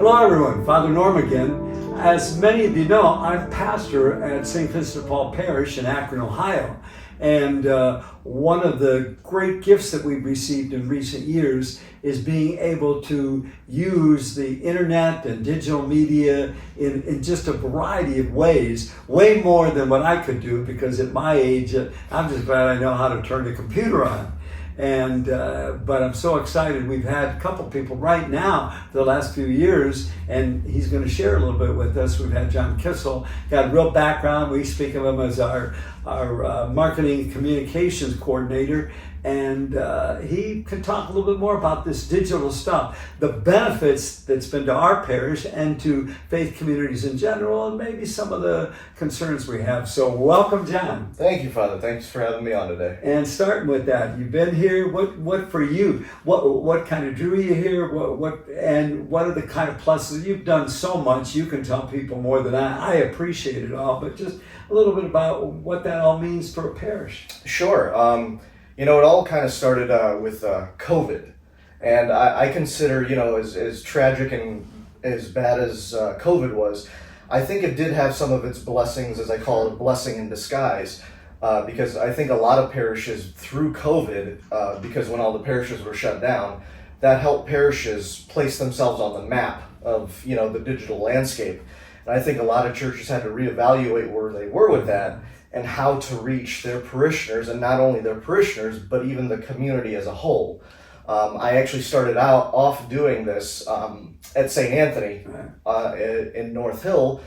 Hello everyone, Father Norm again. As many of you know, I'm pastor at St. Vincent de Paul Parish in Akron, Ohio. And one of the great gifts that we've received in recent years is being able to use the internet and digital media in just a variety of ways, way more than what I could do, because at my age, I'm just glad I know how to turn the computer on. And but I'm so excited. We've had a couple people right now for the last few years, and he's going to share a little bit with us. We've had John Kissel, got a real background. We speak of him as our marketing communications coordinator, and he can talk a little bit more about this digital stuff, the benefits that's been to our parish and to faith communities in general, and maybe some of the concerns we have. So welcome, John. Thank you, Father. Thanks for having me on today. And starting with that, you've been here. What for you? What kind of drew you here? What are the kind of pluses? You've done so much. You can tell people more than I appreciate it all, but just a little bit about what that all means for a parish. Sure. It all kind of started with COVID, and I consider, as tragic and as bad as COVID was, I think it did have some of its blessings, as I call it, a blessing in disguise, because I think a lot of parishes through COVID, because when all the parishes were shut down, that helped parishes place themselves on the map of, the digital landscape. And I think a lot of churches had to reevaluate where they were with that and how to reach their parishioners, and not only their parishioners, but even the community as a whole. I actually started off doing this at St. Anthony in North Hill,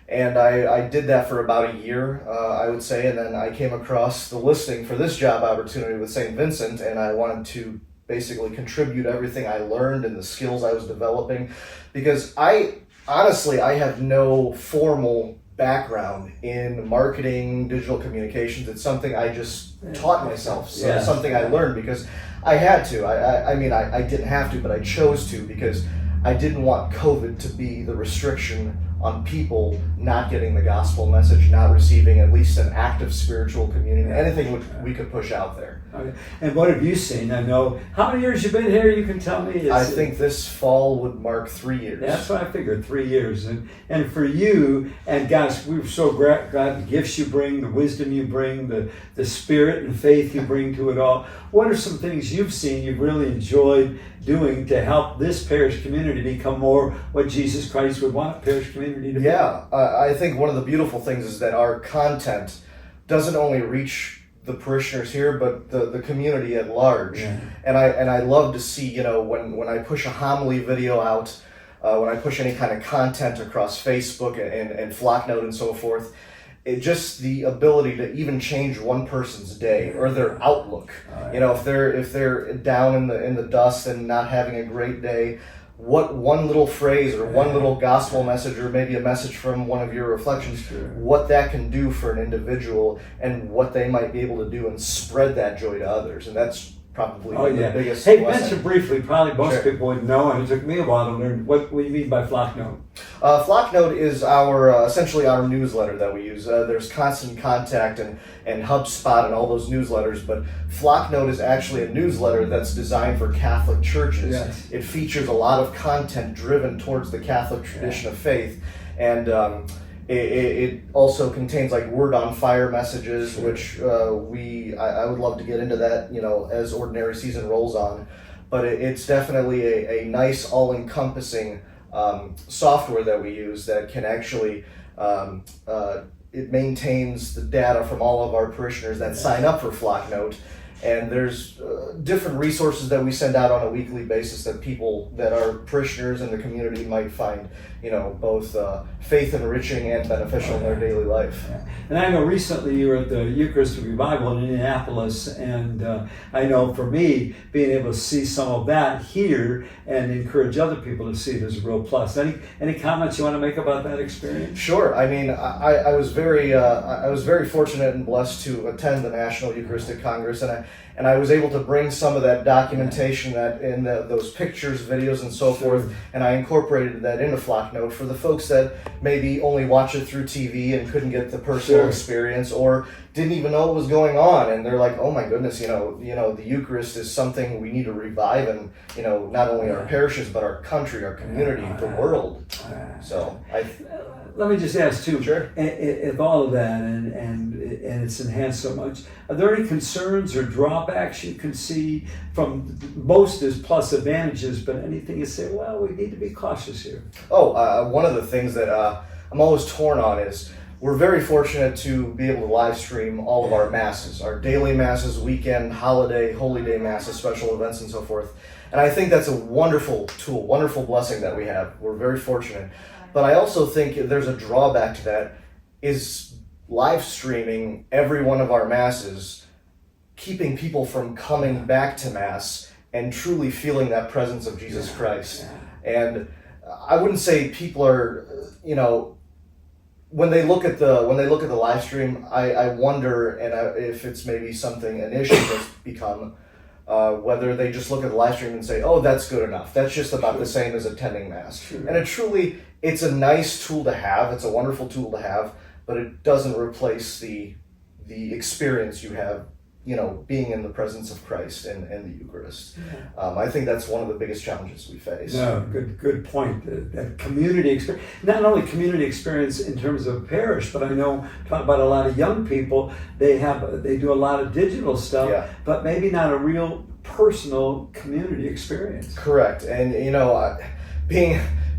and I did that for about a year, I would say, and then I came across the listing for this job opportunity with St. Vincent, and I wanted to basically contribute everything I learned and the skills I was developing, because I have no formal background in marketing, digital communications. It's something I just taught myself. So it's something I learned because I had to. I didn't have to, but I chose to, because I didn't want COVID to be the restriction on people not getting the gospel message, not receiving at least an active spiritual communion, anything we could push out there. Okay. And what have you seen? I know, how many years you've been here? You can tell me. I think this fall would mark 3 years. That's what I figured, 3 years. And for you, and guys, we're so glad the gifts you bring, the wisdom you bring, the spirit and faith you bring to it all. What are some things you've seen you've really enjoyed doing to help this parish community become more what Jesus Christ would want a parish community to be? Yeah, I think one of the beautiful things is that our content doesn't only reach the parishioners here, but the community at large. Yeah. And I love to see, when I push a homily video out, when I push any kind of content across Facebook and Flocknote and so forth, it just the ability to even change one person's day or their outlook. If they're down in the dust and not having a great day, what one little phrase or one little gospel message, or maybe a message from one of your reflections, what that can do for an individual and what they might be able to do and spread that joy to others. And that's probably the biggest Hey, blessing. mention briefly, probably most people would know, and it took me a while to learn, what do you mean by Flocknote? Flocknote is our essentially our newsletter that we use. There's Constant Contact and HubSpot and all those newsletters, but Flocknote is actually a newsletter that's designed for Catholic churches. Yes. It features a lot of content driven towards the Catholic tradition of faith, and it also contains like word on fire messages, which I would love to get into that, as ordinary season rolls on. But it's definitely a nice all-encompassing software that we use that can actually it maintains the data from all of our parishioners that sign up for Flocknote. And there's different resources that we send out on a weekly basis that people that are parishioners in the community might find, both faith enriching and beneficial in their daily life. Yeah. And I know recently you were at the Eucharistic Revival in Indianapolis, and I know for me, being able to see some of that here and encourage other people to see it is a real plus. Any comments you want to make about that experience? Sure. I was very fortunate and blessed to attend the National Eucharistic Congress, and and I was able to bring some of that documentation that in those pictures, videos, and so forth, and I incorporated that into Flocknote for the folks that maybe only watch it through TV and couldn't get the personal experience, or didn't even know what was going on, and they're like, oh my goodness, the Eucharist is something we need to revive, and not only our parishes but our country, our community, the world. So let me just ask too. Sure. If all of that and it's enhanced so much, are there any concerns or drawbacks you can see from most as plus advantages, but anything you say, well, we need to be cautious here? One of the things that I'm always torn on is we're very fortunate to be able to live stream all of our masses, our daily masses, weekend, holiday, holy day masses, special events, and so forth. And I think that's a wonderful tool, wonderful blessing that we have. We're very fortunate. But I also think there's a drawback to that, is live streaming every one of our masses, keeping people from coming back to Mass and truly feeling that presence of Jesus Christ. And I wouldn't say people are, when they look at the live stream, I wonder if it's maybe an issue that's become, whether they just look at the live stream and say, oh, that's good enough. That's just about the same as attending Mass. And it's a nice tool to have. It's a wonderful tool to have, but it doesn't replace the experience you have, being in the presence of Christ and the Eucharist. I think that's one of the biggest challenges we face. No, good point. That community experience, not only community experience in terms of parish, but I know, talk about a lot of young people, they do a lot of digital stuff, but maybe not a real personal community experience. Correct. And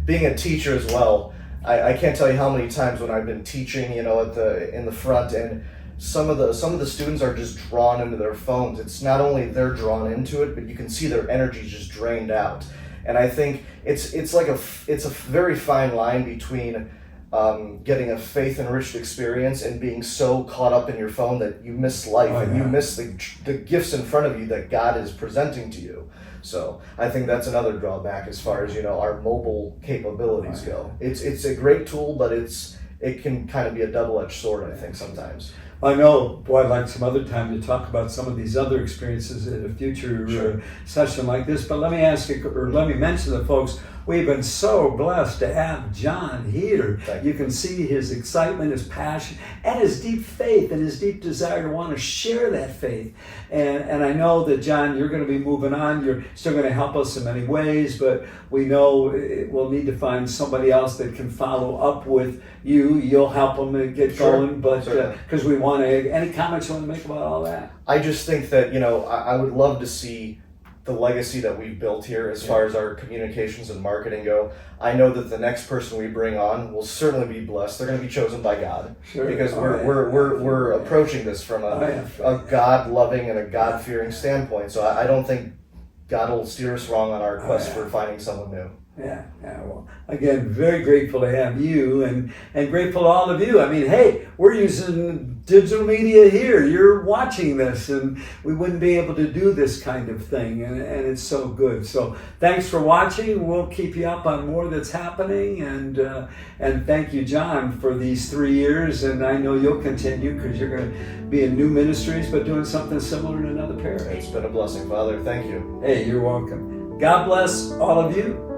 being a teacher as well, I can't tell you how many times when I've been teaching, in the front, and some of the students are just drawn into their phones. It's not only they're drawn into it, but you can see their energy just drained out. And I think it's a very fine line between getting a faith enriched experience and being so caught up in your phone that you miss life and you miss the gifts in front of you that God is presenting to you. So I think that's another drawback as far as our mobile capabilities go. It's a great tool, but it can kind of be a double-edged sword, I think, sometimes. I know, I'd like some other time to talk about some of these other experiences in a future session like this, but let me mention to folks, we've been so blessed to have John here. You can see his excitement, his passion, and his deep faith and his deep desire to want to share that faith. And I know that, John, you're going to be moving on. You're still going to help us in many ways, but we know we'll need to find somebody else that can follow up with you. You'll help them get going, but because we want to, any comments you want to make about all that? I just think that, I would love to see the legacy that we've built here as far as our communications and marketing go. I know that the next person we bring on will certainly be blessed. They're going to be chosen by God because we're approaching this from a God-loving and a God-fearing standpoint. So I don't think God will steer us wrong on our quest for finding someone new. Yeah. Well, again, very grateful to have you and grateful to all of you. I mean, hey, we're using digital media here. You're watching this, and we wouldn't be able to do this kind of thing, and it's so good. So thanks for watching. We'll keep you up on more that's happening, and thank you, John, for these 3 years, and I know you'll continue because you're going to be in new ministries, but doing something similar in another parish. It's been a blessing, Father. Thank you. Hey, you're welcome. God bless all of you.